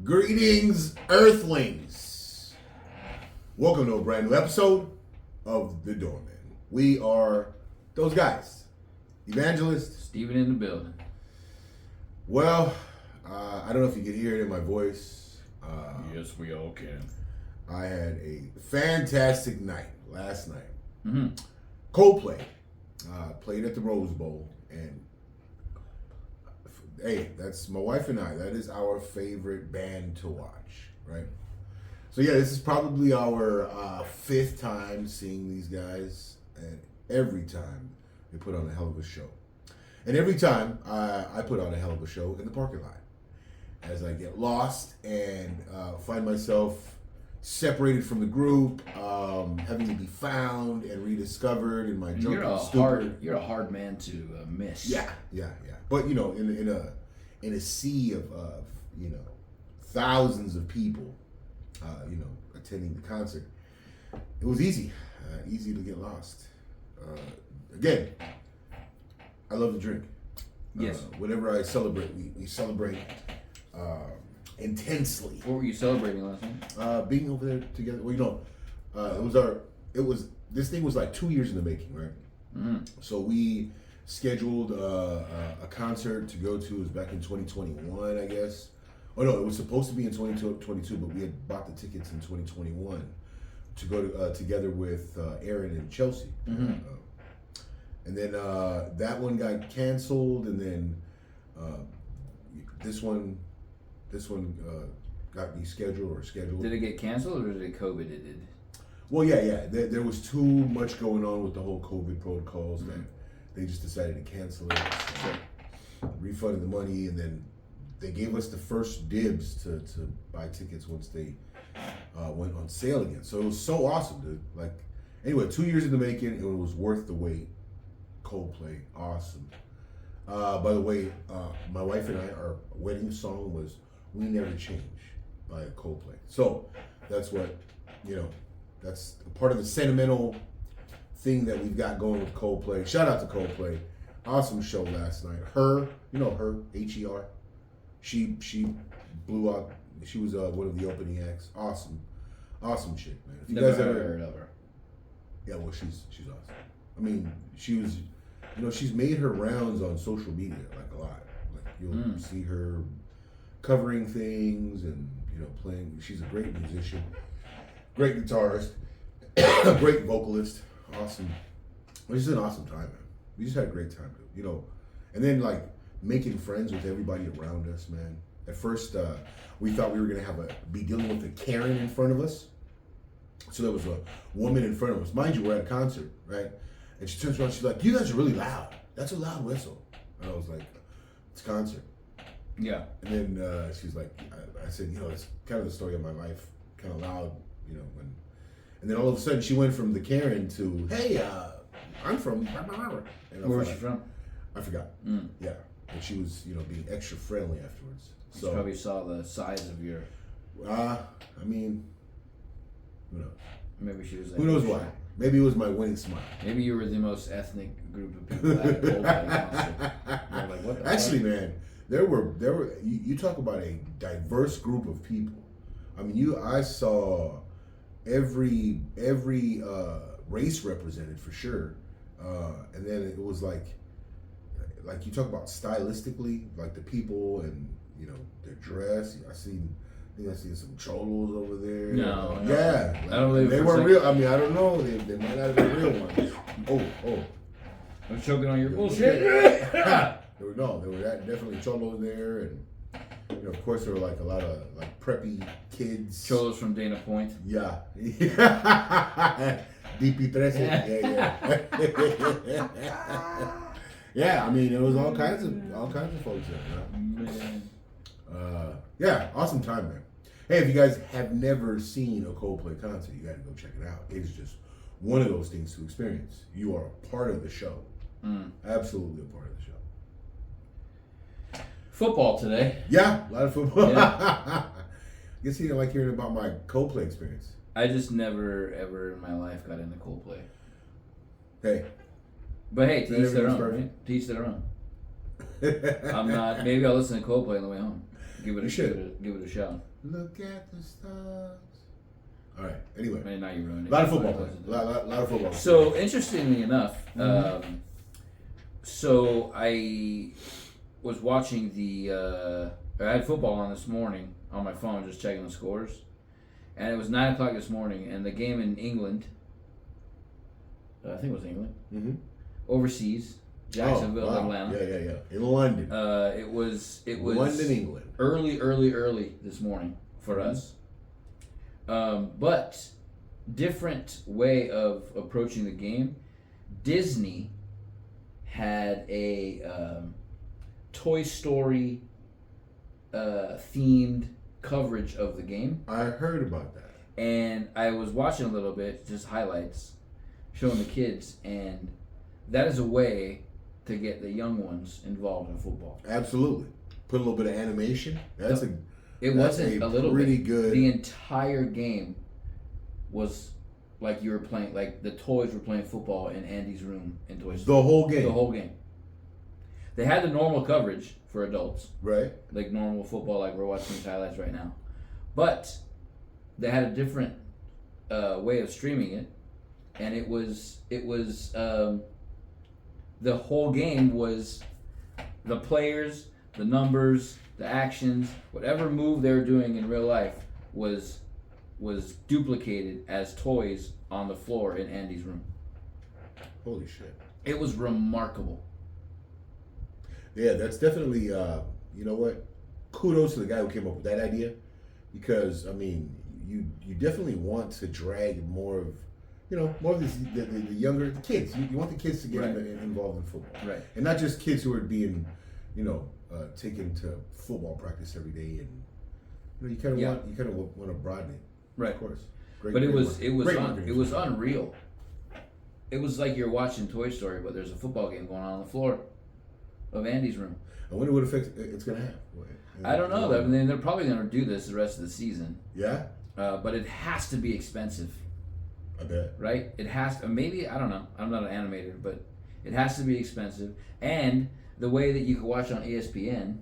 Greetings, Earthlings. Welcome to a brand new episode of The Doorman. We are those guys. Evangelist. Steven in the building. Well, I don't know if you can hear it in my voice. Yes, we all can. I had a fantastic night last night. Mm-hmm. Coldplay played at the Rose Bowl, and hey, that's my wife and I. That is our favorite band to watch, right? So yeah, this is probably our fifth time seeing these guys, and every time they put on a hell of a show. And every time I put on a hell of a show in the parking lot, as I get lost and find myself separated from the group, having to be found and rediscovered in my drunken stupor. You're a hard man to miss. Yeah. But you know, in a sea of thousands of people, attending the concert, it was easy to get lost. Again, I love to drink. Yes. Whenever I celebrate, we celebrate intensely. What were you celebrating last night? Being over there together. Well, this thing was like 2 years in the making, right? Mm-hmm. So we scheduled a concert to go to. It was back in 2021, I guess. Oh no, it was supposed to be in 2022, but we had bought the tickets in 2021 to go to, together with Aaron and Chelsea. Mm-hmm. And then that one got canceled, and then this one got rescheduled. Did it get canceled or did it COVID? It did. Well, yeah. There was too much going on with the whole COVID protocols that they just decided to cancel it. So refunded the money, and then they gave us the first dibs to buy tickets once they went on sale again. So it was so awesome, dude. Like, anyway, 2 years in the making, and it was worth the wait. Coldplay, awesome. By the way, my wife and I, our wedding song was "We Never Change" by Coldplay. So that's what, that's a part of the sentimental thing that we've got going with Coldplay. Shout out to Coldplay. Awesome show last night. Her, H-E-R. She blew out. She was one of the opening acts. Awesome chick, man. If you Never guys ever heard of her. Yeah, well, she's awesome. I mean, she was, she's made her rounds on social media, like a lot. Like, you'll see her covering things and, playing. She's a great musician, great guitarist, great vocalist. Awesome. It was just an awesome time, man. We just had a great time, and then, like, making friends with everybody around us, man. At first, we thought we were going to be dealing with a Karen in front of us. So there was a woman in front of us. Mind you, we're at a concert, right? And she turns around, she's like, "You guys are really loud. That's a loud whistle." And I was like, "It's a concert." Yeah. And then she's like, I said, it's kind of the story of my life, kind of loud, and then all of a sudden she went from the Karen to, "Hey, I'm from," and Where was she from? I forgot. Yeah. And she was, being extra friendly afterwards. She So probably saw the size of your. I mean, who knows? Maybe she was like. Who knows why? Maybe it was my winning smile. Maybe you were the most ethnic group of people at a Coldplay concert. You're like, what the Actually, fuck? man, there were. You talk about a diverse group of people. I mean, I saw every race represented for sure, and then it was like you talk about stylistically, like the people and their dress. I think I see some cholos over there. No. Yeah. Like, I don't believe they weren't real. I mean, I don't know. They might not have been real ones. Oh. I'm choking on your bullshit. There were definitely cholos there, and of course there were like a lot of like preppy kids. Cholos from Dana Point. Yeah. DP13. Yeah. Yeah, I mean, it was all kinds of folks there. Man. Yeah, awesome time, man. Hey, if you guys have never seen a Coldplay concert, you got to go check it out. It is just one of those things to experience. You are a part of the show. Absolutely a part of the show. Football today. Yeah, a lot of football. Yeah. Guess you didn't like hearing about my Coldplay experience. I just never, ever in my life got into Coldplay. Hey. But hey, to each their own, perfect. right? To each their own. I'm not. Maybe I'll listen to Coldplay on the way home. Give it You should. give it a shot. Look at the stars. All right. Anyway, Man, now you ruined it. a lot of football. A lot of football. So interestingly enough, so I was watching I had football on this morning on my phone, just checking the scores, and it was 9:00 this morning, and the game in England. I think it was England. Mm-hmm. Overseas, Jacksonville, Atlanta. Yeah. In London. It was London, England. Early this morning for us. But different way of approaching the game. Disney had a Toy Story themed coverage of the game. I heard about that. And I was watching a little bit, just highlights, showing the kids, and that is a way to get the young ones involved in football. Absolutely. Put a little bit of animation. It wasn't a little pretty bit. Good. The entire game was like you were playing, like the toys were playing football in Andy's room in Toy Story. The whole game. The whole game. They had the normal coverage for adults, right? Like normal football, like we're watching these highlights right now. But they had a different way of streaming it, and it was the whole game was the players, the numbers, the actions, whatever move they were doing in real life was duplicated as toys on the floor in Andy's room. Holy shit. It was remarkable. Yeah, that's definitely, you know what? Kudos to the guy who came up with that idea, because, I mean, you definitely want to drag more of, more of the younger, the kids. You want the kids to get involved in football. Right. And not just kids who are being, taken to football practice every day, and you kind of want to broaden it. Right. Of course. But it was unreal. It was like you're watching Toy Story, but there's a football game going on the floor of Andy's room. I wonder what effect it's going to have. I don't know. I mean, they're probably going to do this the rest of the season. Yeah? But it has to be expensive. I bet. Right? It has to, maybe, I don't know. I'm not an animator, but it has to be expensive. And the way that you can watch on ESPN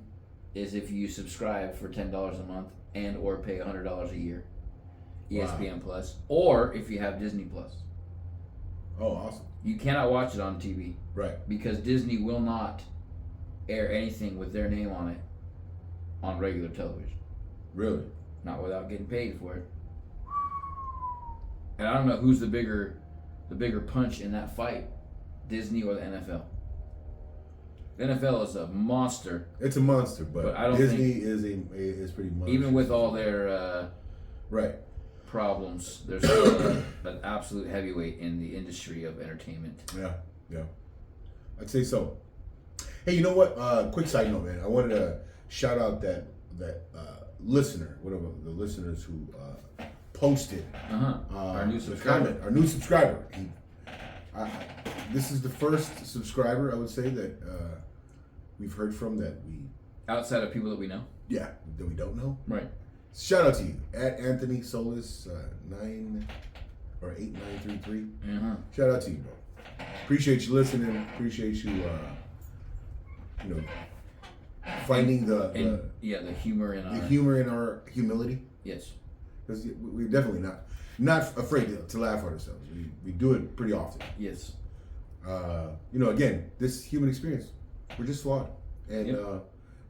is if you subscribe for $10 a month and or pay $100 a year. ESPN Plus. Or if you have Disney Plus. Oh, awesome. You cannot watch it on TV. Right. Because Disney will not air anything with their name on it on regular television. Really? Not without getting paid for it. And I don't know who's the bigger punch in that fight, Disney or the NFL. The NFL is a monster. It's a monster, but I don't Disney is pretty monstrous. Even with all their right problems, they're still an absolute heavyweight in the industry of entertainment. Yeah, I'd say so. Hey, you know what? Quick side note, man. I wanted to shout out that listener, one of the listeners who posted our new subscriber. Comment, our new subscriber. This is the first subscriber, I would say, that we've heard from that we outside of people that we know. Yeah, that we don't know. Right. Shout out to you at Anthony Solis 8933. Shout out to you, bro. Appreciate you listening. Appreciate you. Finding the humor in our humility. Yes. Because we're definitely not afraid to laugh at ourselves. We do it pretty often. Yes. Again, this human experience, we're just flawed, and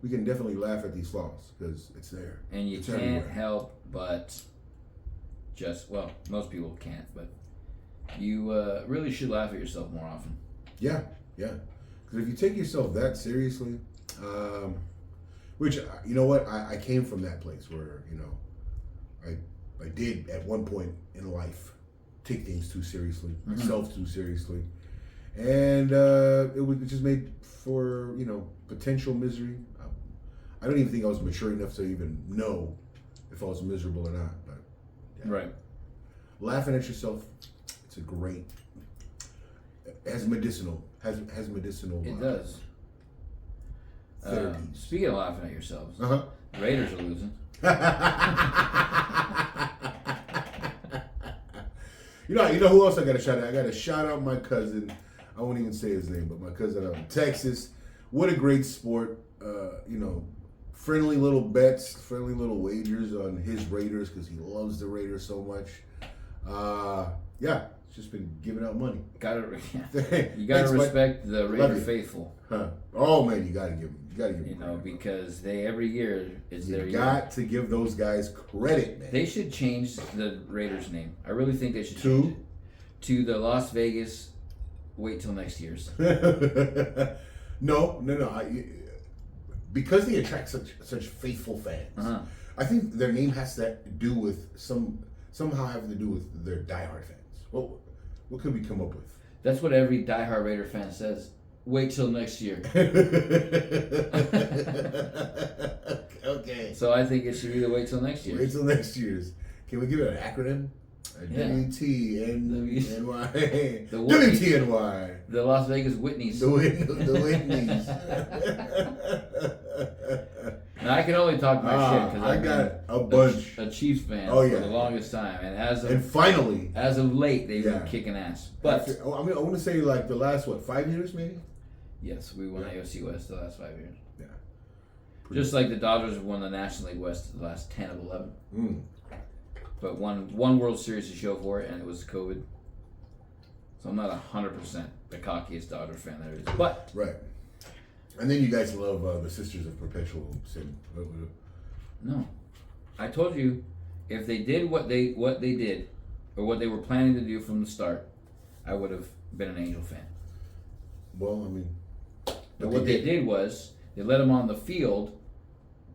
we can definitely laugh at these flaws because it's there. And you can't help but most people can't, but you really should laugh at yourself more often. Yeah. Because if you take yourself that seriously, which you know what, I came from that place where I did at one point in life take things too seriously, myself too seriously, and it just made for potential misery. I don't even think I was mature enough to even know if I was miserable or not. But right, laughing at yourself, it's a great. Has medicinal. It does. Therapies. Speaking of laughing at yourselves, the Raiders are losing. You know who else I got to shout out? I got to shout out my cousin. I won't even say his name, but my cousin out in Texas. What a great sport. friendly little bets, friendly little wagers on his Raiders because he loves the Raiders so much. Yeah, it's just been giving out money. You gotta Thanks, respect the Raider Love you. faithful. Huh. Oh man, you gotta give them. You know, because they every year is their You got to give those guys credit, man. They should change the Raiders name. I really think they should To? change it to the Las Vegas. Wait till next year's. No. Because they attract such faithful fans. Uh-huh. I think their name has to do with somehow having to do with their diehard fans. What could we come up with? That's what every diehard Raider fan says. Wait till next year. Okay. So I think it should be the wait till next year. Wait till next year's. Can we give it an acronym? Yeah. WTNY. The Whitney. WTNY. The Las Vegas Whitneys. The Whitneys. Now I can only talk my shit because I got a bunch. a Chiefs fan Oh, yeah. for the longest time, and Finally, as of late, they've been kicking ass. But I want to say like the last 5 years maybe. yes, we won AFC West the last 5 years. Yeah. Just like the Dodgers have won the National League West the last 10 of 11. Mm. But one World Series to show for it, and it was COVID. So I'm not 100% the cockiest Dodgers fan there is. But Right. And then you guys love the Sisters of Perpetual Sin. no, I told you, if they did what they did, or what they were planning to do from the start, I would have been an Angel fan. Well, I mean, But what they did was they let them on the field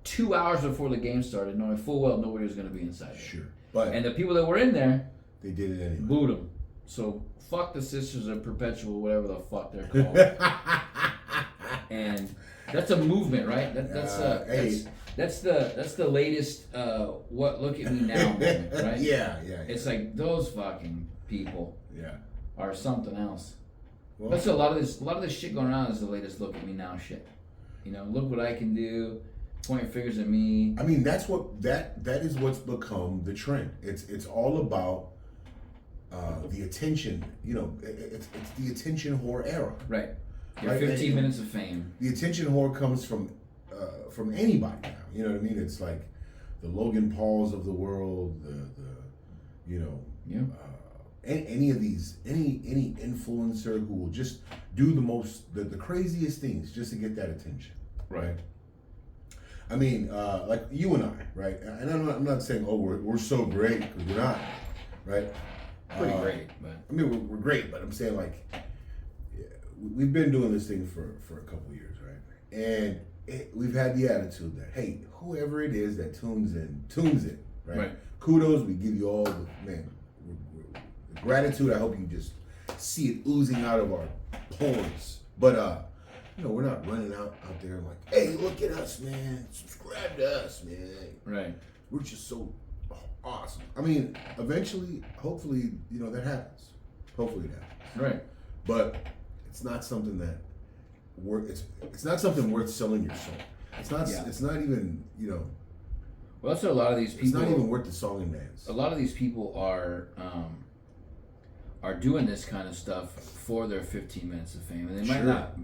2 hours before the game started, knowing full well nobody was going to be inside. Sure. But And the people that were in there they did it anyway. booed them. So fuck the Sisters of Perpetual, whatever the fuck they're called. And that's a movement, right? That's the latest what look at me now moment, right? Yeah. It's like those fucking people Yeah. are something else. Well, That's a lot of this shit going around is the latest look at me now shit. You know, look what I can do, pointing fingers at me. I mean, that's what that is what's become the trend. It's all about the attention. You know, it's the attention whore era. Right. Your Right, 15 and- minutes of fame. The attention whore comes from anybody now. You know what I mean? It's like the Logan Pauls of the world, the you know, Yeah. any of these, any influencer who will just do the craziest things just to get that attention, right? I mean, like you and I, right? And I'm not saying, oh, we're so great, because we're not, right? Pretty great, but I mean, we're great, but I'm saying like, we've been doing this thing for a couple of years, right? And we've had the attitude that, hey, whoever it is that tunes in, right? Kudos, we give you all the gratitude. I hope you just see it oozing out of our pores. But you know, we're not running out there like, hey, look at us, man. Subscribe to us, man. right. We're just so awesome. I mean, eventually, hopefully, you know, that happens. Hopefully it happens. Right. But it's not something that it's not something worth selling your soul. It's not. Yeah. It's not even. You know. Well, that's what a lot of these people. It's not even worth the song and dance. A lot of these people are doing this kind of stuff for their 15 minutes of fame, and they might Sure. not.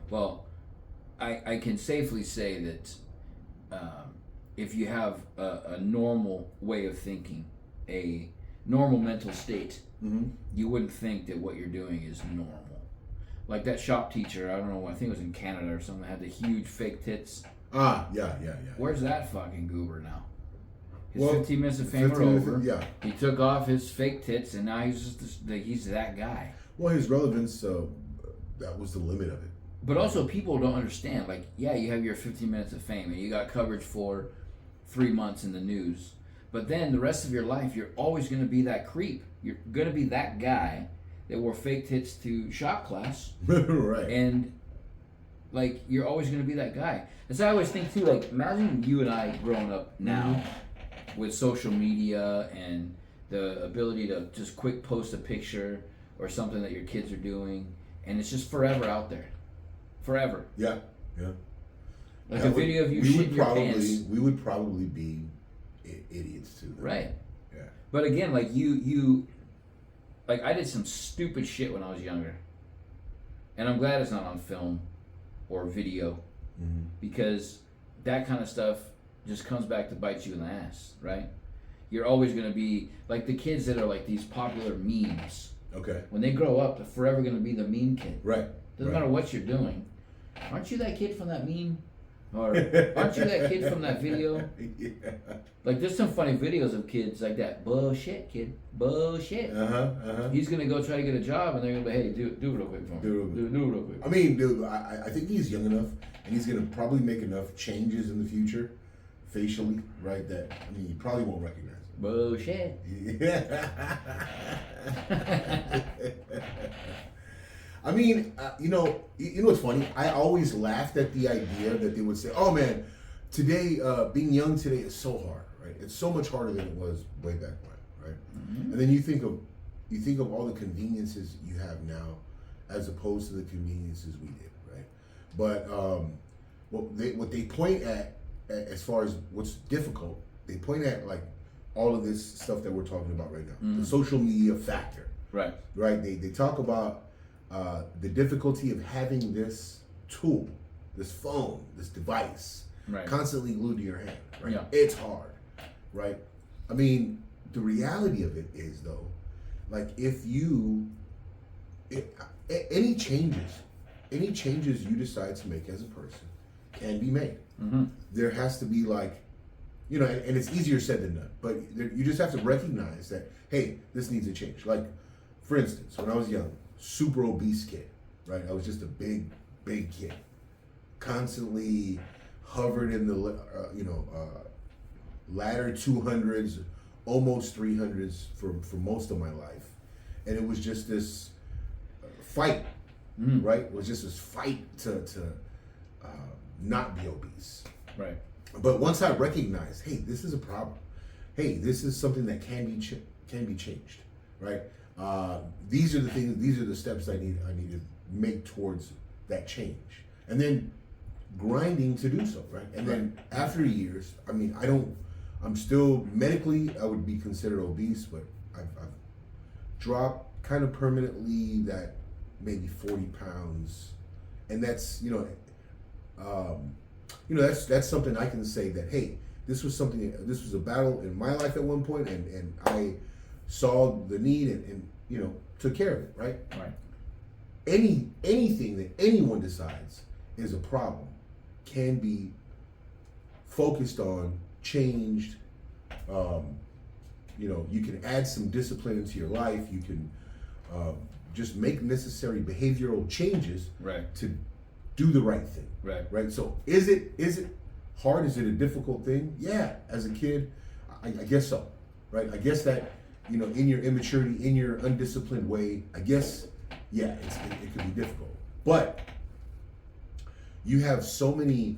Well, I can safely say that if you have a normal way of thinking, a normal mental state, Mm-hmm. you wouldn't think that what you're doing is normal. Like that shop teacher, I don't know, I think it was in Canada or something, that had the huge fake tits. Yeah. Where's that fucking goober now? His Well, 15 minutes of fame are 15 minutes, over. yeah. He took off his fake tits, and now he's just he's that guy. Well, his relevance, that was the limit of it. But also, people don't understand. Like, yeah, you have your 15 minutes of fame, and you got coverage for 3 months in the news. But then the rest of your life, you're always going to be that creep. You're going to be that guy that wore fake tits to shop class. Right. And, like, you're always going to be that guy. And so I always think, too, like, imagine you and I growing up now with social media and the ability to just quick post a picture or something that your kids are doing, and it's just forever out there. Forever. Yeah. Like a video of you shitting your pants. We would probably be idiots too. Right. Yeah. But again, like you like I did some stupid shit when I was younger. And I'm glad it's not on film or video, because that kind of stuff just comes back to bite you in the ass, right? You're always going to be like the kids that are like these popular memes. Okay. When they grow up, they're forever going to be the meme kid. Right. Doesn't matter what you're doing. Aren't you that kid from that meme? Or aren't you that kid from that video? Yeah. Like there's some funny videos of kids like that. Bullshit, kid. Bullshit. He's gonna go try to get a job, and they're gonna be, hey, do it real quick for me. Do it real quick. I mean, dude, I think he's young enough, and he's gonna probably make enough changes in the future, facially, right? That I mean, he probably won't recognize it. Bullshit. Yeah. I mean, you know what's funny? I always laughed at the idea that they would say, "Oh man, today being young today is so hard, right? It's so much harder than it was way back when, right?" Mm-hmm. And then you think of all the conveniences you have now, as opposed to the conveniences we did, right? But what they point at as far as what's difficult, they point at like all of this stuff that we're talking about right now, the social media factor, right? They talk about the difficulty of having this tool, this phone, this device, constantly glued to your hand, right? Yeah. It's hard, right? I mean, the reality of it is though, like any changes you decide to make as a person can be made. Mm-hmm. There has to be like, you know, and it's easier said than done, but you just have to recognize that, hey, this needs a change. Like, for instance, when I was young, super obese kid, right? I was just a big kid, constantly hovered in the ladder 200s, almost 300s for most of my life, and it was just this fight, right? It was just this fight to not be obese, right? But once I recognized, hey, this is a problem. Hey, this is something that can be changed, right? These are the things. These are the steps I need to make towards that change, and then grinding to do so, right? And then after years, I mean, I'm still medically, I would be considered obese, but I've dropped kind of permanently that maybe 40 pounds, and that's that's something I can say that, hey, this was a battle in my life at one point, and I saw the need and took care of it, right? Right. Anything that anyone decides is a problem can be focused on, changed. You can add some discipline into your life. You can just make necessary behavioral changes to do the right thing. Right. So is it hard? Is it a difficult thing? Yeah. As a kid, I guess so. Right. I guess that, in your immaturity, in your undisciplined way, I guess, yeah, it can be difficult. But you have so many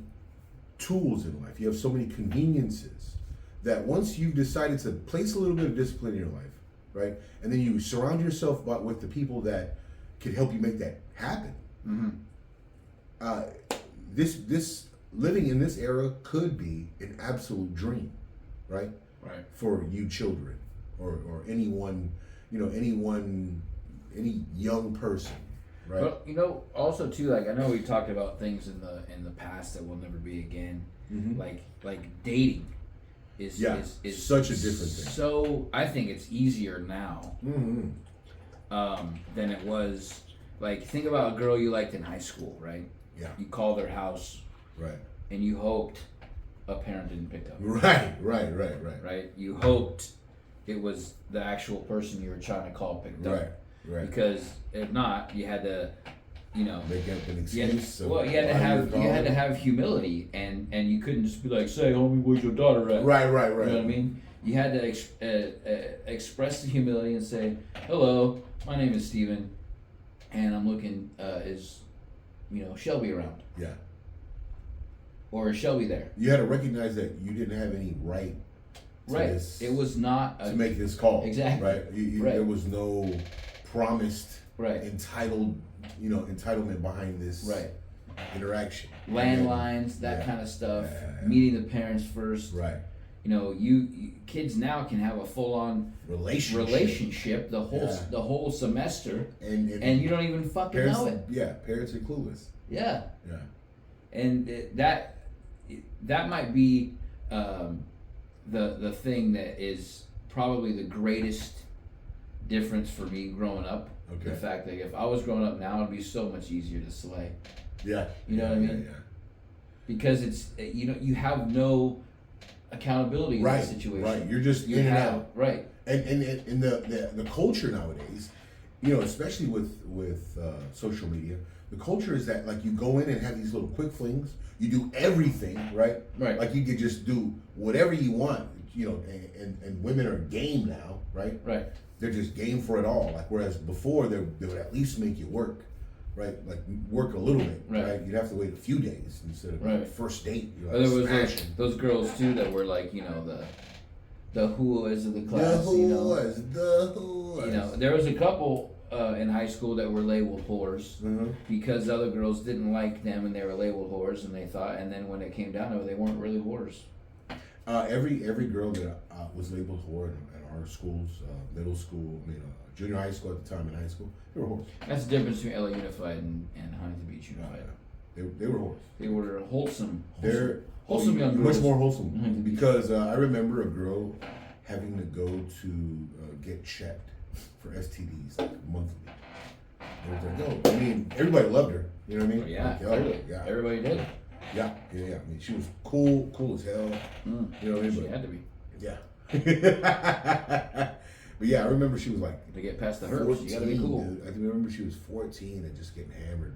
tools in life. You have so many conveniences that once you've decided to place a little bit of discipline in your life, right, and then you surround yourself with the people that can help you make that happen. Mm-hmm. This living in this era could be an absolute dream, right? Right. For you children or anyone, any young person, right? Well, also too, like I know we talked about things in the past that will never be again. Mm-hmm. Like dating is such a different thing. So I think it's easier now than it was. Like, think about a girl you liked in high school, right? Yeah. You called their house, right? And you hoped a parent didn't pick up. Right. You hoped it was the actual person you were trying to call picked up. Right. Because if not, you had to, make up an excuse. You had to have humility, and you couldn't just be like, "Say, homie, where's your daughter at?" Right. You know what I mean? You had to express the humility and say, "Hello, my name is Steven, and I'm looking. Is Shelby around?" Yeah. Or is Shelby there? You had to recognize that you didn't have any right. It was not to make this call. Exactly. Right. There was no promised entitlement behind this interaction. Landlines, that kind of stuff. Meeting the parents first. Right. You kids now can have a full-on relationship the whole semester, and you don't even fucking know it. Yeah, parents are clueless. Yeah. And that that might be the thing that is probably the greatest difference for me growing up. Okay. The fact that if I was growing up now, it'd be so much easier to slay. Yeah. You know what I mean? Yeah. Because it's you have no accountability in that situation. Right. You're just in and out. Right. And the culture nowadays, especially with social media, the culture is that like you go in and have these little quick flings. You do everything, right? Right. Like you could just do whatever you want, and women are game now, right? Right. They're just game for it all. Like whereas before they would at least make you work, right? Like work a little bit, right? You'd have to wait a few days instead of like first date. You're like, there was those girls too that were like the whoas of the class. The whoas. There was a couple in high school that were labeled whores because other girls didn't like them and they were labeled whores, and they thought, and then when it came down to it, they weren't really whores. Every girl that was labeled whore in our schools, middle school, junior high school at the time, in high school, they were whores. That's the difference between LA Unified and Huntington Beach Unified. They were whores. They were wholesome wholesome young girls. Much more wholesome because I remember a girl having to go to get checked for STDs like monthly. Everybody loved her. You know what I mean? Yeah, clearly. Everybody did. Yeah. I mean, she was cool as hell. You know what I mean? She had to be. Yeah. But yeah, I remember she was like to get past the hurts. You gotta be cool. Dude. I remember she was 14 and just getting hammered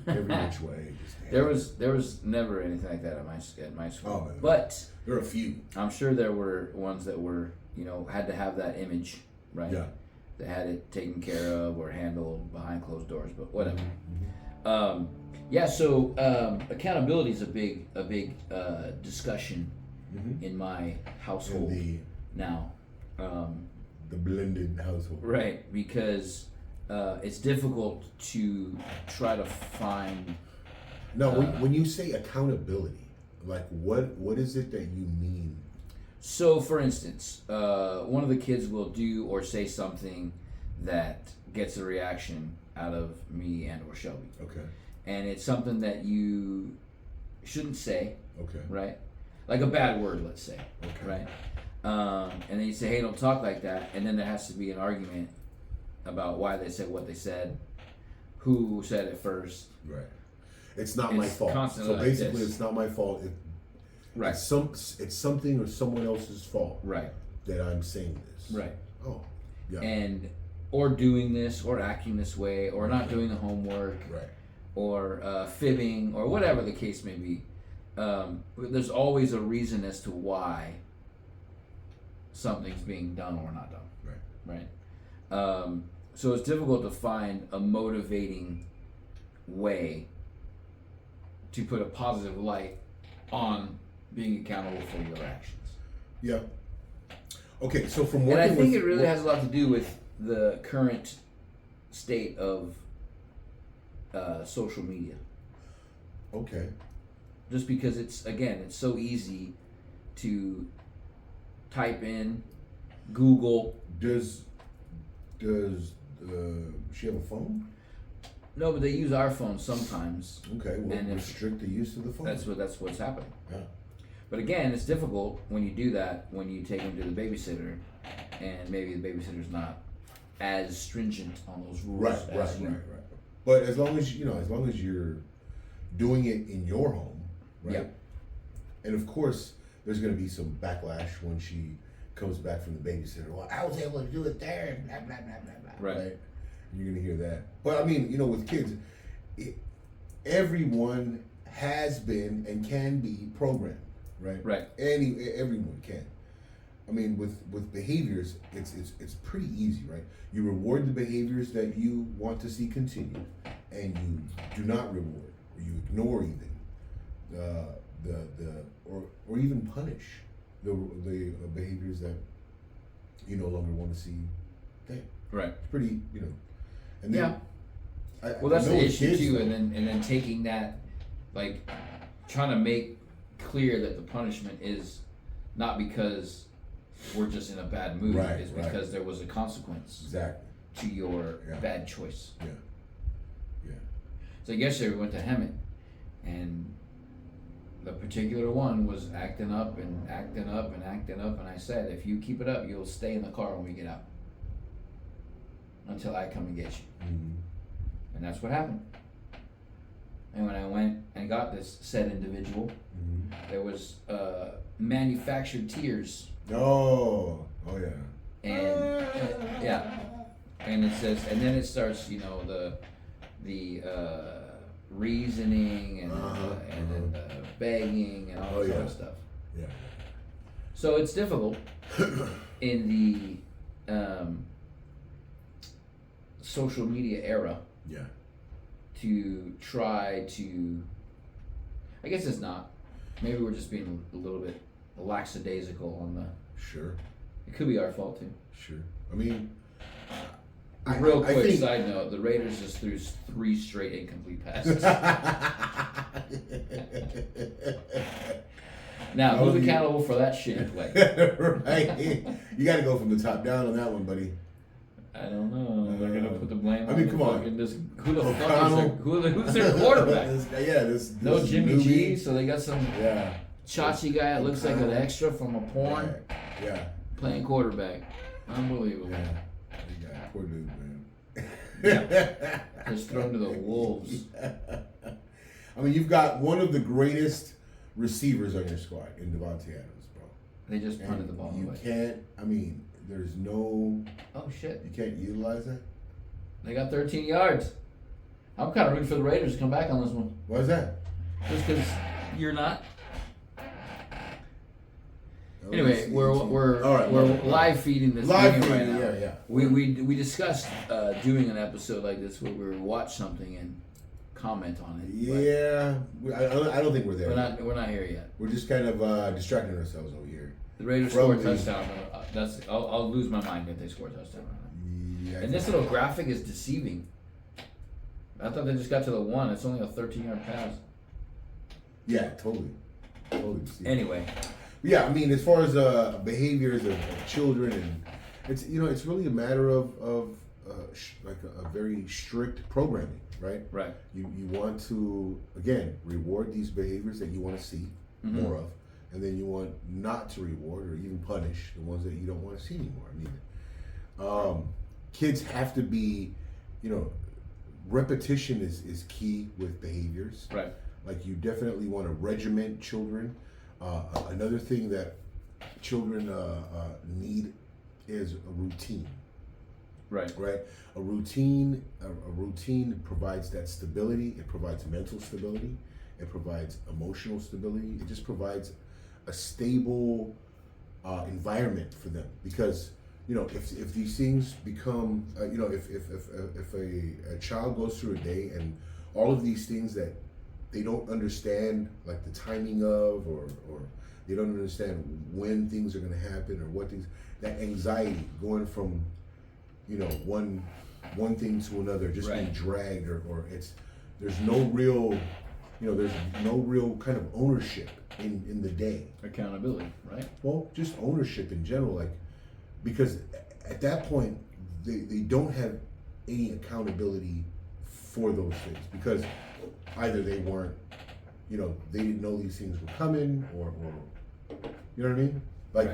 every which way. There was never anything like that at my school. Oh, man. But there were a few. I'm sure there were ones that were had to have that image, right? Yeah. That had it taken care of or handled behind closed doors, but whatever. So accountability is a big discussion in my household now. The blended household. Right, because it's difficult to try to find. Now, when you say accountability, like what is it that you mean? So, for instance, one of the kids will do or say something that gets a reaction out of me and or Shelby. Okay. And it's something that you shouldn't say. Okay. Right? Like a bad word, let's say. Okay. Right? And then you say, hey, don't talk like that. And then there has to be an argument about why they said what they said, who said it first. Right. It's not my fault. So basically, it's not my fault. Right. It's something or someone else's fault. Right. That I'm saying this. Right. Oh. Yeah. And or doing this or acting this way or not doing the homework. Right. Or fibbing or whatever the case may be. There's always a reason as to why something's being done or not done. Right. So it's difficult to find a motivating way to put a positive light on being accountable for your actions. Yeah. Okay, so from working and I think it really has a lot to do with the current state of social media. Okay. Just because it's so easy to type in, Google. Does she have a phone? No, but they use our phones sometimes. Okay, well, and restrict the use of the phone. That's what's happening. Yeah. But again, it's difficult when you do that when you take them to the babysitter, and maybe the babysitter's not as stringent on those rules. Right. But as long as you're doing it in your home, right? Yeah. And of course, there's going to be some backlash when she comes back from the babysitter. Well, I was able to do it there, and blah blah blah blah blah. Right. You're going to hear that. But I mean, with kids, everyone has been and can be programmed, right? Right. Everyone can. I mean, with behaviors, it's pretty easy, right? You reward the behaviors that you want to see continue, and you do not reward, or you ignore even or even punish the behaviors that you no longer want to see. Right. It's pretty, And then, well, that's the issue too, and then taking that, like, trying to make clear that the punishment is not because we're just in a bad mood, it's because there was a consequence to your bad choice. Yeah. So yesterday we went to Hemet, and the particular one was acting up and acting up and acting up, and I said, if you keep it up, you'll stay in the car when we get out until I come and get you. Mm-hmm. And that's what happened. And when I went and got this said individual, there was manufactured tears. Oh yeah. And yeah, and it says, and then it starts, you know, the reasoning and then the begging and all that sort of stuff. Yeah. So it's difficult in the social media era. Yeah. To try to, I guess it's not. Maybe we're just being a little bit lackadaisical on the. Sure. It could be our fault too. Sure. I mean, real quick side note: the Raiders just threw 3 straight incomplete passes. Now, who's accountable for that shitty play? Right. You got to go from the top down on that one, buddy. I don't know. They're gonna put the blame. I mean, come on. Who the fuck is who's their quarterback? this no Jimmy newbie. G. So they got some Yeah. Chachi guy that looks like an extra from a porn. Yeah. Playing quarterback. Unbelievable. Yeah. Poor dude, man. Yeah. Just thrown to the wolves. Yeah. I mean, you've got one of the greatest receivers on your squad in Devontae Adams, bro. They just punted the ball You away. can't. I mean, there's no. Oh shit! You can't utilize that. They got 13 yards. I'm kind of rooting for the Raiders to come back on this one. Why is that? Just because you're not. Anyway, we're live feeding this live video feeding, right now. yeah. We discussed doing an episode like this where we watch something and comment on it. Yeah, I don't think we're there. We're not here yet. We're just kind of distracting ourselves over here. The Raiders score a touchdown. I'll lose my mind if they score a touchdown. Yeah. And this little graphic is deceiving. I thought they just got to the 1. It's only a 13-yard pass. Yeah, totally. Anyway. Yeah, I mean, as far as behaviors of children, and it's it's really a matter of like a very strict programming, right? Right. You want to again reward these behaviors that you want to see more of, and then you want not to reward or even punish the ones that you don't want to see anymore. I mean, kids have to be, repetition is key with behaviors. Right. Like you definitely want to regiment children. Another thing that children need is a routine. Right. Right. A routine provides that stability. It provides mental stability. It provides emotional stability. It just provides a stable environment for them. Because if these things become if a child goes through a day and all of these things that they don't understand, like the timing of, or they don't understand when things are going to happen or what things, that anxiety going from, one thing to another, just being dragged, or there's no real, there's no real kind of ownership in the day. Accountability, right? Well, just ownership in general, like, because at that point, they don't have any accountability for those things, because either they weren't, they didn't know these things were coming, or you know what I mean? Like,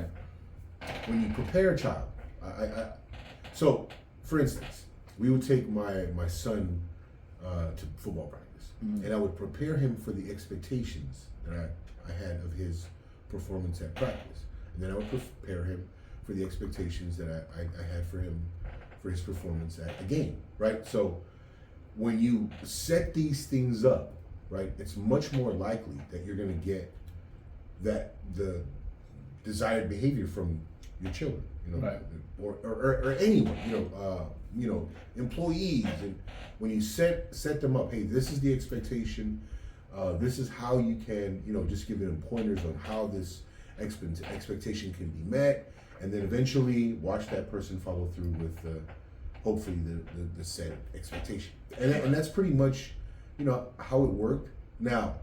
when you prepare a child, so for instance, we would take my son to football practice, and I would prepare him for the expectations that I had of his performance at practice, and then I would prepare him for the expectations that I had for him for his performance at a game, right? So when you set these things up, right, it's much more likely that you're going to get the desired behavior from your children, right, or anyone, employees. And when you set them up, hey, this is the expectation. This is how you can, just give them pointers on how this expectation can be met, and then eventually watch that person follow through with hopefully the set expectation. And that's pretty much, how it worked. Now,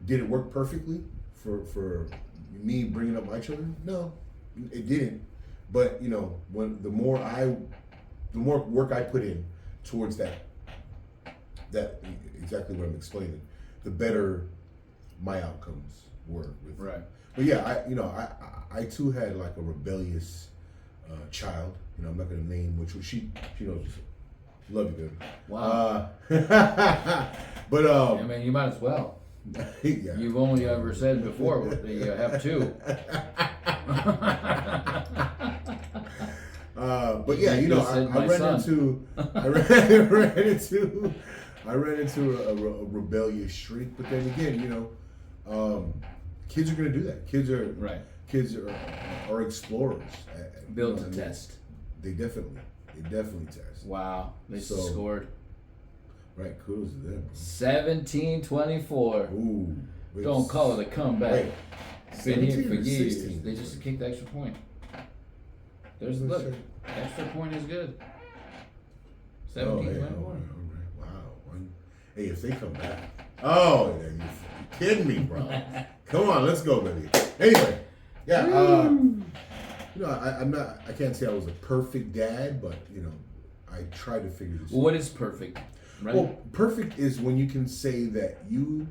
did it work perfectly for me bringing up my children? No, it didn't. But when the more work I put in towards that exactly what I'm explaining, the better my outcomes were with Right. But yeah, I too had like a rebellious child. You know, I'm not gonna name which one. She knows. Love you, baby. Wow. But I mean, you might as well. yeah. You've only ever said before that you have two. But yeah, You just said my son. I ran into a rebellious streak. But then again, kids are gonna do that. Kids are explorers. Built to test. They definitely test. Wow, they scored. Right, kudos to them. 17-24. Ooh. Don't call it a comeback. Wait, Been here for 17 or years. 16? They just kicked the extra point. There's Let's look. check. Extra point is good. Oh, 17-24. hey, all right. Wow. Hey, if they come back. Oh, yeah, you're kidding me, bro. Come on, let's go, baby. Anyway, yeah. I can't say I was a perfect dad, but I tried to figure this out. What is perfect? Right? Well, perfect is when you can say that you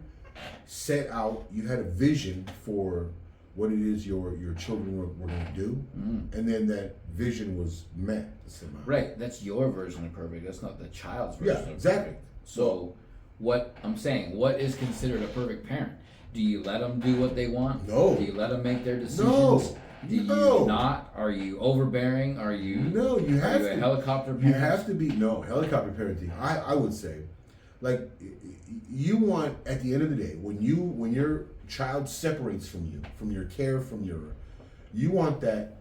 set out, you had a vision for what it is your children were going to do, and then that vision was met somehow. Right, that's your version of perfect. That's not the child's version of exactly. perfect. So, what I'm saying, what is considered a perfect parent? Do you let them do what they want? No. Do you let them make their decisions? No. Do you not? Are you overbearing? Are you? No, you have a to. helicopter parent? You have to be helicopter parenting. I would say, like, you want at the end of the day when your child separates from you, from your care, you want that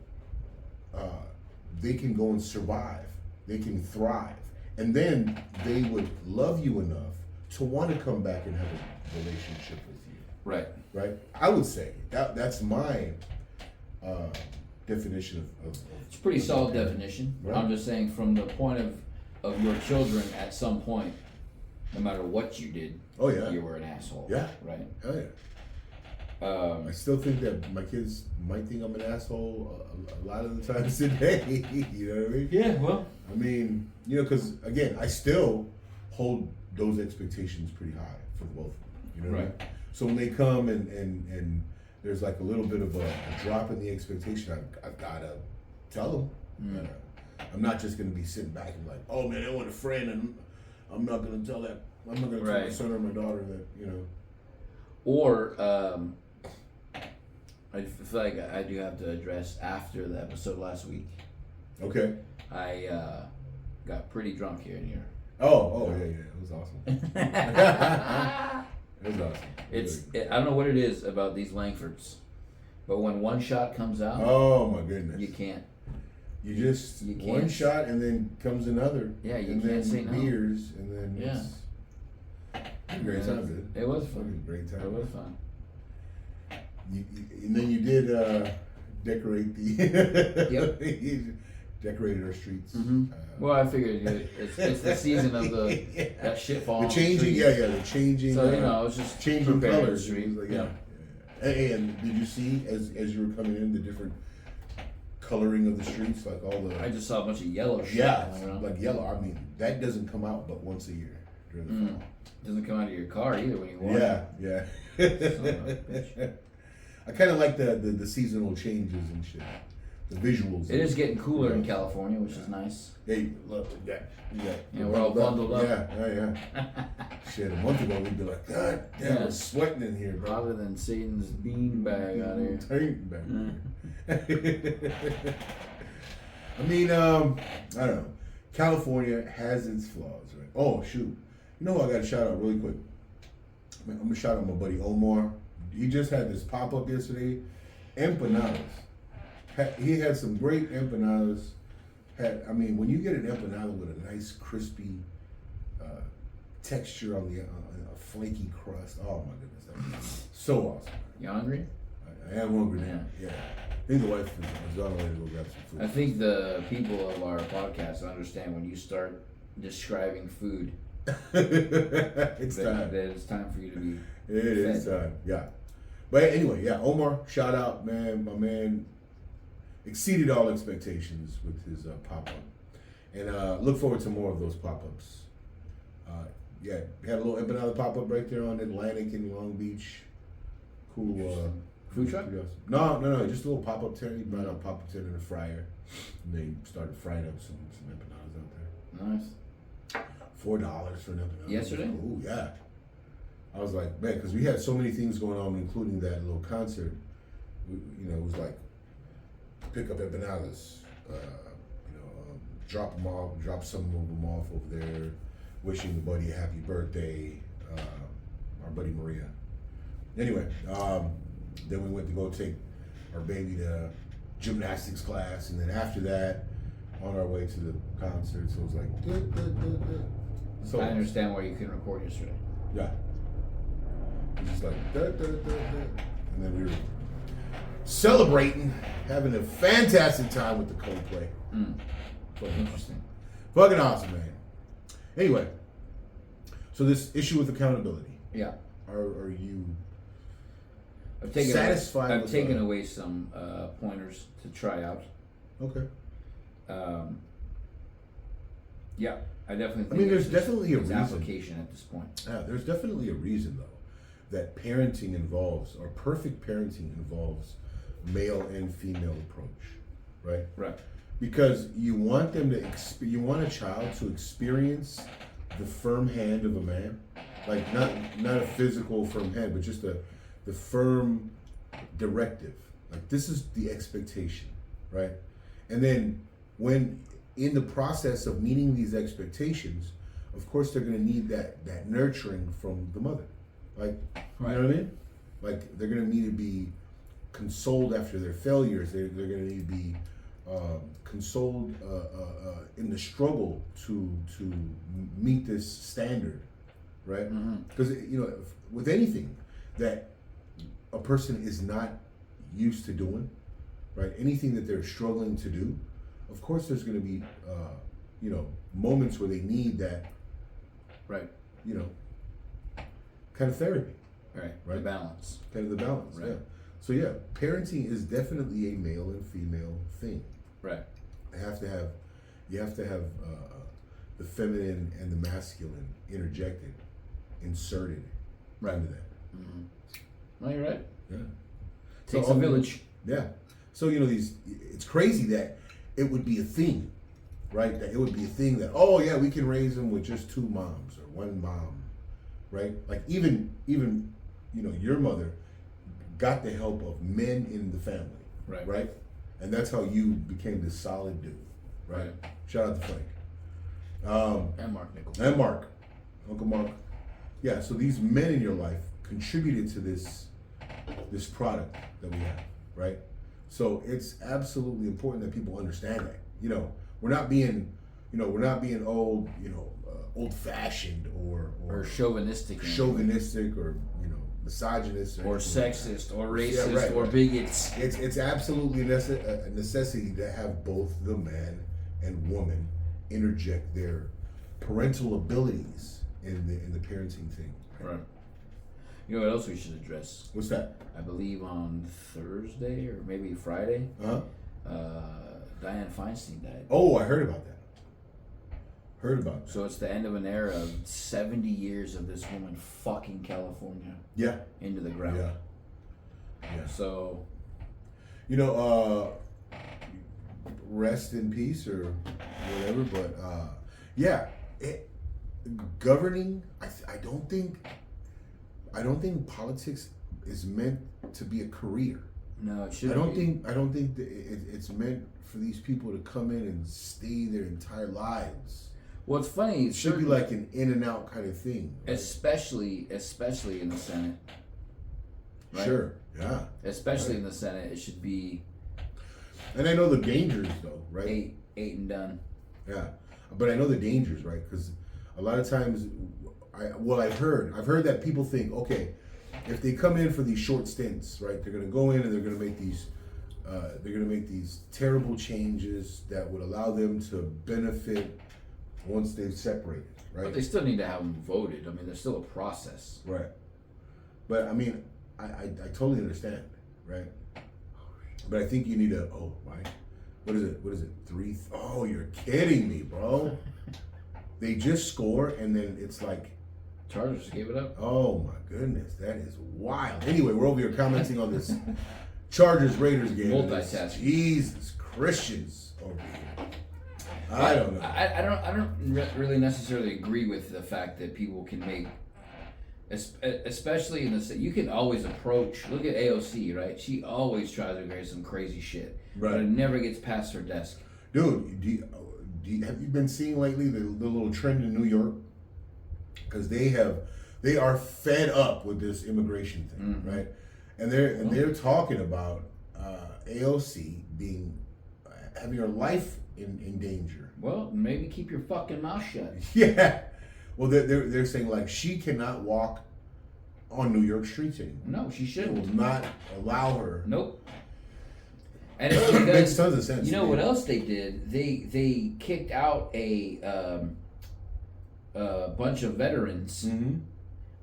they can go and survive, they can thrive, and then they would love you enough to want to come back and have a relationship with you. Right. Right. I would say that's my definition of it's a pretty solid definition. Right. I'm just saying from the point of your children at some point, no matter what you did, Oh yeah, you were an asshole. Yeah. Right. Hell yeah. I still think that my kids might think I'm an asshole a lot of the times today. You know what I mean? Yeah. Well. I mean, because again, I still hold those expectations pretty high for both of them. You know what I mean? So when they come and there's like a little bit of a drop in the expectation, I've gotta tell them. I'm not just gonna be sitting back and like, oh man, I want a friend, and I'm not gonna tell that. I'm not gonna tell my son or my daughter that Or I feel like I do have to address after the episode last week. Okay. I got pretty drunk here in here. Oh yeah, it was awesome. It was awesome. I don't know what it is about these Langfords, but when one shot comes out, oh my goodness, you can't. You one shot and then comes another. Yeah, you and can't then say no. Beers and then it's a great time, dude. It was fun. Great time. It was fun. And then you did decorate the. Yep. Decorated our streets. Mm-hmm. Well, I figured it's the season of that shit falling. The changing, the changing. So it's just changing colors. The street. Like, yeah. And did you see as you were coming in the different coloring of the streets, like all the? I just saw a bunch of yellow shit. Yeah, like yellow. I mean, that doesn't come out but once a year during the fall. Doesn't come out of your car either when you walk. Yeah. I kind of like the seasonal changes and shit. The visuals. It is getting cooler in California, which is nice. Hey, look, yeah, we're all bundled up. Yeah. Shit, a month ago we'd be like, God damn, we're sweating in here, bro. Hotter than Satan's beanbag out here. I mean, I don't know. California has its flaws, right? Oh shoot, you know what I got to shout out really quick. I'm gonna shout out my buddy Omar. He just had this pop up yesterday. Empanadas. He had some great empanadas. When you get an empanada with a nice crispy texture on the a flaky crust, oh my goodness, that's so awesome. You hungry? I am hungry now. Yeah. I think the wife is on her way to go grab some food. I think the people of our podcast understand when you start describing food. It's time. That it's time for you to be. It is time. Yeah. But anyway, yeah, Omar, shout out, man. My man exceeded all expectations with his pop-up. And look forward to more of those pop-ups. We had a little empanada pop-up right there on Atlantic in Long Beach. cool. Food truck? No, just a little pop-up tent. He brought out a pop-up tent and a fryer, and they started frying up some empanadas out there. Nice. $4 for an empanada. Yesterday? Oh yeah. I was like, man, because we had so many things going on, including that little concert. It was like pick up empanadas. Drop some of them off over there, wishing the buddy a happy birthday. Our buddy Maria. Anyway, then we went to go take our baby to gymnastics class, and then after that, on our way to the concert. So it was like, So I understand why you couldn't record yesterday. Yeah. It was just like, and then we were celebrating, having a fantastic time with the Coldplay. Interesting. Fucking awesome, man. Anyway, so this issue with accountability. Yeah. Are you satisfied? I've with taken away some pointers to try out. Okay. Yeah, I definitely think there's definitely a reason. application at this point. Yeah, there's definitely a reason, though, that parenting involves, or perfect parenting involves, male and female approach, right? Right. Because you want them to, you want a child to experience the firm hand of a man, like not a physical firm hand, but just the firm directive. Like, this is the expectation, right? And then when in the process of meeting these expectations, of course they're going to need that nurturing from the mother. Like, right. You know what I mean? Like, they're going to need to be consoled after their failures. They're going to need to be consoled in the struggle to meet this standard, right? Because with anything that a person is not used to doing, right? Anything that they're struggling to do, of course there's going to be moments where they need that, right? Kind of therapy, right? The balance, kind of the balance, right? Yeah. So yeah, parenting is definitely a male and female thing. Right. You have to have the feminine and the masculine inserted into that. No, you're right. Yeah. Takes a village. Yeah. So it's crazy that it would be a thing, right? That it would be a thing that, oh yeah, we can raise them with just two moms or one mom, right? Like even your mother got the help of men in the family, right? And that's how you became this solid dude, right? Shout out to Frank. And Mark Nichols. And Mark. Uncle Mark. Yeah, so these men in your life contributed to this product that we have, right? So it's absolutely important that people understand that. We're not being old fashioned or chauvinistic or misogynist or sexist or racist right. or bigots. It's absolutely a necessity to have both the man and woman interject their parental abilities in the parenting thing. Right. You know what else we should address? What's that? I believe on Thursday or maybe Friday. Dianne Feinstein died. Oh, I heard about that. So it's the end of an era of 70 years of this woman fucking California. Yeah. Into the ground. Yeah. So. Rest in peace or whatever. But governing. I don't think politics is meant to be a career. No, it shouldn't. I don't think that it's meant for these people to come in and stay their entire lives. Well, it's funny. It should be like an in and out kind of thing, right? Especially in the Senate. Right? Sure. Yeah. Especially in the Senate, it should be. And I know the dangers, though, right? Eight and done. Yeah, but I know the dangers, right? Because a lot of times, I've heard that people think, okay, if they come in for these short stints, right, they're going to go in and they're going to make these terrible changes that would allow them to benefit once they've separated, right? But they still need to have them voted. I mean, there's still a process, right? But I mean, I totally understand, right? But I think you need a right? What is it? 3? Oh, you're kidding me, bro. They just score and then it's like Chargers gave it up. Oh my goodness, that is wild. Anyway, we're over here commenting on this Chargers Raiders game. Multitasking. Jesus Christians over here. I don't know. I don't really necessarily agree with the fact that people can make, especially in the, you can always approach. Look at AOC, right? She always tries to create some crazy shit, Right. but it never gets past her desk. Dude, have you been seeing lately the little trend in New York? Because they are fed up with this immigration thing, right? And they're talking about AOC having her life in danger. Well, maybe keep your fucking mouth shut. Yeah. Well, they're saying like she cannot walk on New York streets anymore. No, she They shouldn't. will not allow her. Nope. And it's because, makes tons of sense. You know what else they did? They kicked out a bunch of veterans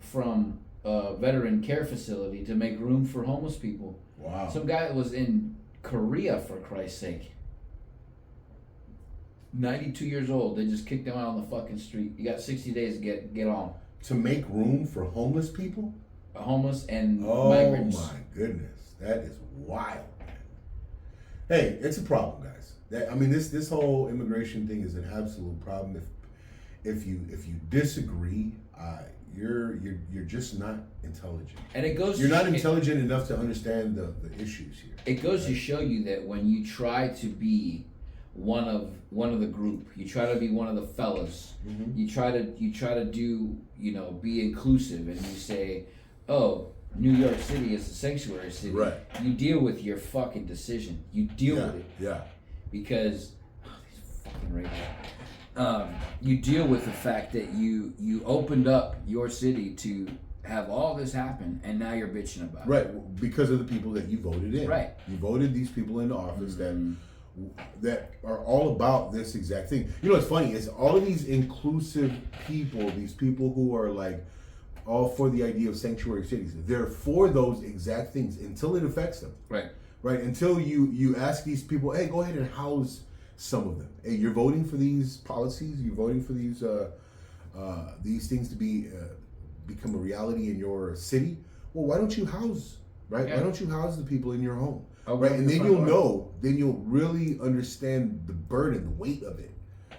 from a veteran care facility to make room for homeless people. Wow. Some guy that was in Korea, for Christ's sake. 92 years old. They just kicked him out on the fucking street. You got 60 days to get on. To make room for homeless people? Homeless and Oh migrants. my goodness, that is wild, man. Hey, it's a problem, guys. This whole immigration thing is an absolute problem. If you disagree, you're just not intelligent. And it goes. You're not intelligent enough to understand the issues here. It goes to show you that when you try to be one of the group, you try to be one of the fellas. You try to do, be inclusive, and you say, "Oh, New York City is a sanctuary city." Right. You deal with your fucking decision. You deal with it. Yeah. Because these fucking racists. You deal with the fact that you opened up your city to have all this happen, and now you're bitching about it. Right, because of the people that you voted in. Right. You voted these people into office that are all about this exact thing. You know what's funny is all of these inclusive people, these people who are like all for the idea of sanctuary cities, they're for those exact things until it affects them. Right. Right. Until you ask these people, hey, go ahead and house some of them. Hey, you're voting for these policies. You're voting for these things to become a reality in your city. Well, why don't you house? Right. Yeah. Why don't you house the people in your home? Right. And then you'll know. Then you'll really understand the burden, the weight of it.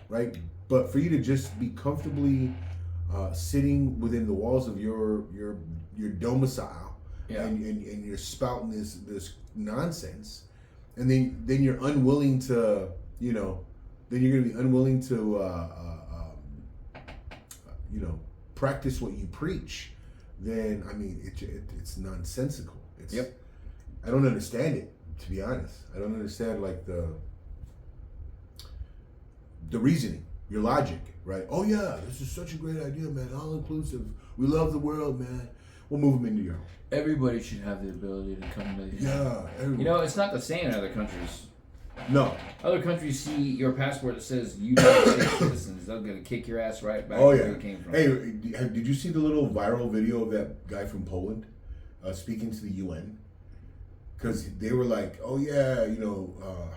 Right. But for you to just be comfortably sitting within the walls of your domicile, and you're spouting this nonsense, and then you're unwilling to, then you're going to be unwilling to, practice what you preach. Then it's nonsensical. I don't understand it, to be honest. I don't understand like the reasoning, your logic, right? Oh yeah, this is such a great idea, man. All inclusive. We love the world, man. We'll move them into your home. Everybody should have the ability to come to the everybody. It's not the same in other countries. No. Other countries see your passport that says United States citizens. They're gonna kick your ass right back where you came from. Hey, did you see the little viral video of that guy from Poland speaking to the UN? Because they were like, "Oh yeah,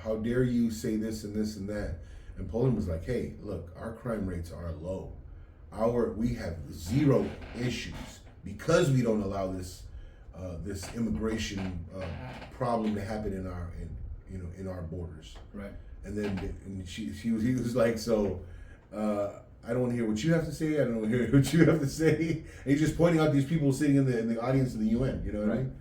how dare you say this and this and that?" And Poland was like, "Hey, look, our crime rates are low. We have zero issues because we don't allow this immigration problem to happen in our borders." Right. And then he was like, "So I don't want to hear what you have to say. I don't want to hear what you have to say." And he's just pointing out these people sitting in the audience of the UN. You know what I mean?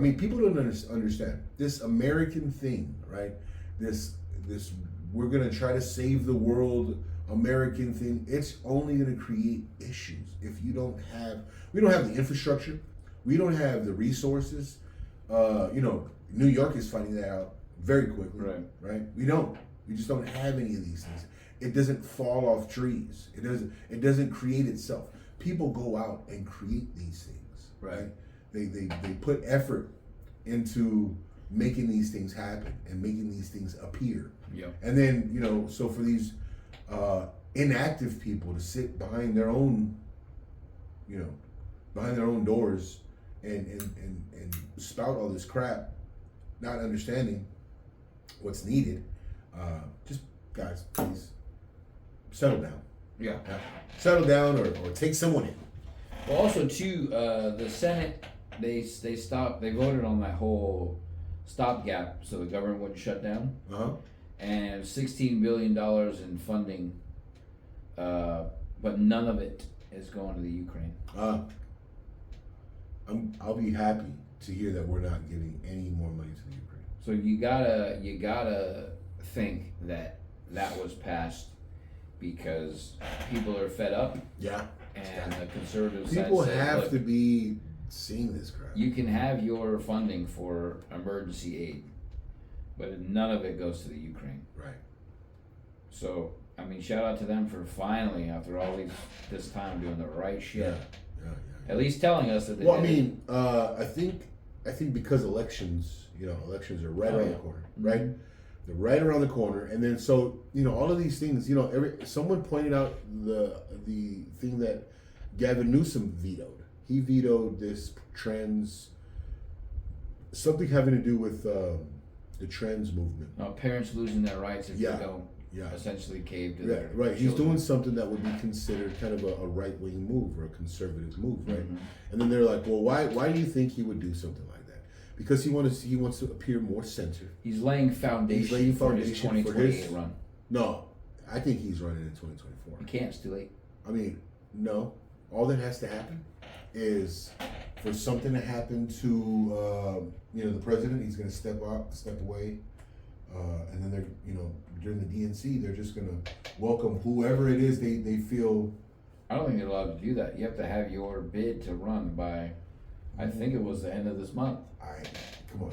And people don't understand this American thing, right? This we're gonna try to save the world American thing. It's only gonna create issues if we don't have the infrastructure, we don't have the resources. New York is finding that out very quickly, right? We just don't have any of these things. It doesn't fall off trees. It doesn't create itself. People go out and create these things, right? They put effort into making these things happen and making these things appear. Yeah. And then, so for these inactive people to sit behind their own doors and spout all this crap, not understanding what's needed, just guys, please settle down. Yeah. Settle down or take someone in. Well, also too, the Senate they voted on that whole stopgap so the government wouldn't shut down, and $16 billion in funding, but none of it is going to the Ukraine. I'll be happy to hear that we're not giving any more money to the Ukraine. So you gotta think that was passed because people are fed up. Yeah. And the conservative people side said, have to be seeing this crap. You can have your funding for emergency aid, but none of it goes to the Ukraine. Right. So I mean, shout out to them for finally, after all this time, doing the right shit. Yeah. At least telling us that they Well, did I mean, I think because elections are right around the corner, right? Mm-hmm. They're right around the corner, and then so all of these things. Someone pointed out the thing that Gavin Newsom vetoed. He vetoed this something having to do with the trans movement. Parents losing their rights if they don't essentially cave to their right. He's children. doing something that would be considered kind of a right wing move or a conservative move, right? Mm-hmm. And then they're like, well, why do you think he would do something like that? Because he wants to appear more centered. He's laying foundation for his 2028 run. No, I think he's running in 2024. He can't. It's too late. I mean, no. All that has to happen is for something to happen to the president. He's going to step away, and then they're during the DNC they're just going to welcome whoever it is they feel. I don't think they're allowed to do that. You have to have your bid to run by, I think it was the end of this month. Come on.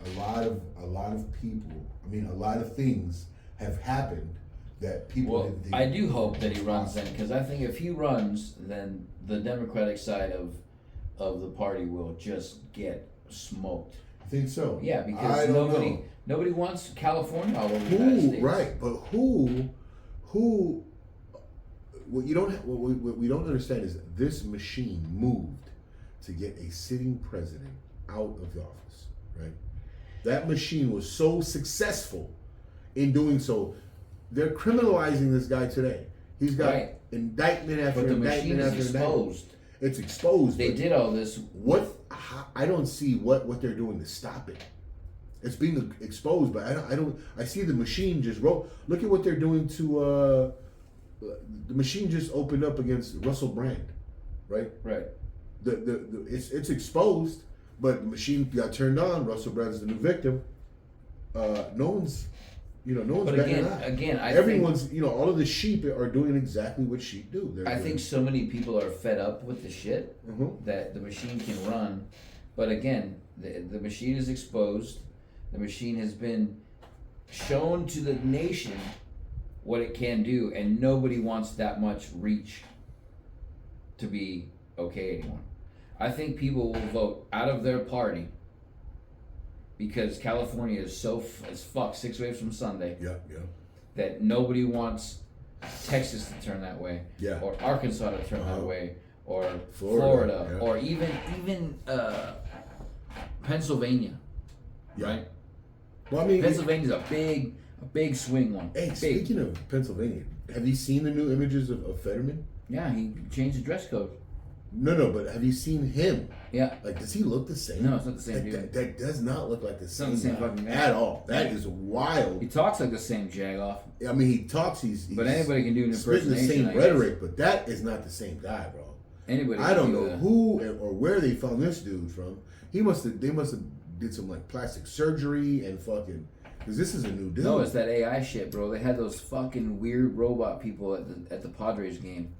A lot of people. I mean, a lot of things have happened that people. Well, I do hope that he runs then, because I think if he runs, then the Democratic side of the party will just get smoked. I think so. Yeah, because nobody wants California all over the United States. Right, but who? What we don't understand is this machine moved to get a sitting president out of the office, right? That machine was so successful in doing so. They're criminalizing this guy today. He's got indictment after but the indictment machine after is exposed. indictment. It's exposed. They did all this. I don't see what they're doing to stop it. It's being exposed, but I see the machine just roll. Look at what they're doing to the machine just opened up against Russell Brand, right? Right. It's exposed, but the machine got turned on. Russell Brand's the new victim. No one's But again, everyone's all of the sheep are doing exactly what sheep do. I think so many people are fed up with the shit that the machine can run, but again, the machine is exposed. The machine has been shown to the nation what it can do, and nobody wants that much reach to be okay anymore. I think people will vote out of their party because California is so as fuck 6 waves from Sunday. Yeah. That nobody wants Texas to turn that way, or Arkansas to turn that way, or Florida. Or even Pennsylvania, right? Well, I mean, Pennsylvania's a big swing one. Hey, speaking of Pennsylvania, have you seen the new images of Fetterman? Yeah, he changed the dress code. No, but have you seen him? Yeah. Like, does he look the same? No, it's not the same dude. That does not look like the same. It's not the same fucking guy at all. That is wild. He talks like the same jagoff. I mean, he talks. He's but anybody can do an impersonation. The same rhetoric, but that is not the same guy, bro. Anybody. I don't know who or where they found this dude from. They must have did some like plastic surgery and fucking. Because this is a new dude. No, it's that AI shit, bro. They had those fucking weird robot people at the Padres game,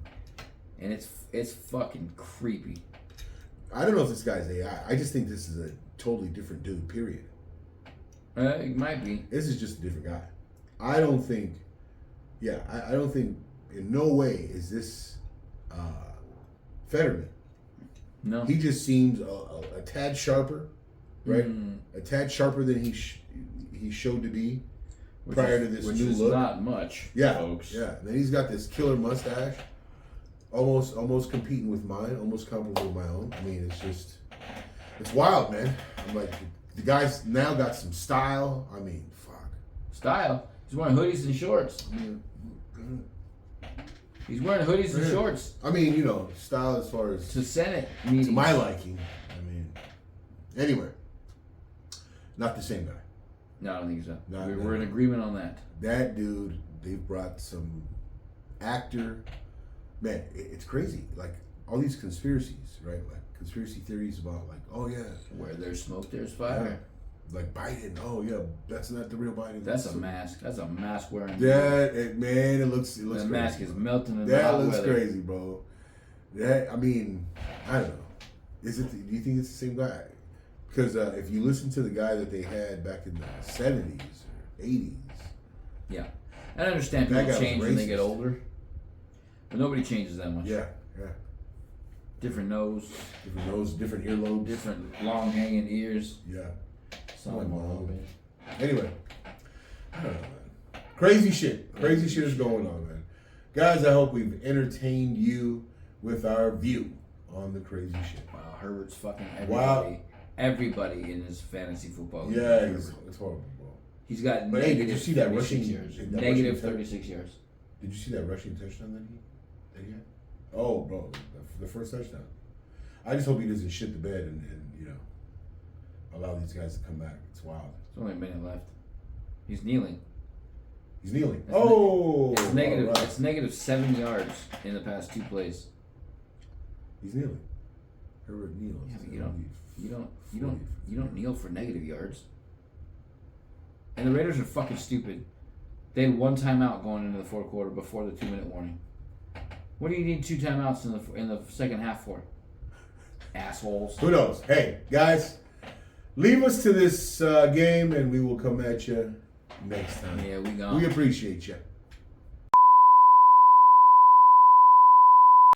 and it's fucking creepy. I don't know if this guy's AI. I just think this is a totally different dude. Period. It might be. This is just a different guy. I don't think. Yeah, I don't think. In no way is this Fetterman. No. He just seems a tad sharper, right? A tad sharper than he showed to be prior to this new look. Which is not much, folks. Yeah. And then he's got this killer mustache, almost competing with mine, almost comparable to my own. I mean, it's wild, man. I'm like, the guy's now got some style. I mean, fuck. Style? He's wearing hoodies and shorts. He's wearing hoodies and shorts. I mean, you know, style as far as To Senate meetings. to my liking. I mean, anyway, not the same guy. No, I don't think so. Not We're in agreement on that. That dude, they've brought some actor. Man, it's crazy. Like all these conspiracies, right? Like conspiracy theories about like, oh yeah, Where there's smoke, there's fire. like Biden. Oh yeah, that's not the real Biden. That's a mask. That's a mask wearing. Man, it looks. That crazy, mask is bro. melting in the That hot looks weather. crazy, bro. That I mean, I don't know. Is it? Do you think it's the same guy? Because if you listen to the guy that they had back in the 70s or 80s, Yeah, I understand That guy people was change when they get racist. older, but nobody changes that much. yeah. Different nose, Different nose, different earlobes. different long hanging ears. Yeah. Some of them a little bit. Anyway, I don't know, man. Crazy shit. Crazy shit is going on, man. Guys, I hope we've entertained you with our view on the crazy shit. Wow, Herbert's fucking Wow. everybody. Everybody in his fantasy football. league. Yeah, it's horrible, bro. He's got But hey, negative did you see that 36 rushing- yards. that Negative rushing 36 yards. Did you see that rushing touchdown that he had? Oh, bro, the first touchdown. I just hope he doesn't shit the bed and you know, allow these guys to come back. It's wild. There's only a minute left. He's kneeling. He's kneeling. It's It's negative. all right. It's negative 7 yards in the past 2 plays. He's kneeling. Herbert kneels. Yeah, but you don't kneel for negative yards. And the Raiders are fucking stupid. They had 1 timeout going into the fourth quarter before the 2-minute warning. What do you need 2 timeouts in the second half for? Assholes. Who knows? Hey, guys, leave us to this game and we will come at you next time. Yeah, we gone. We appreciate you.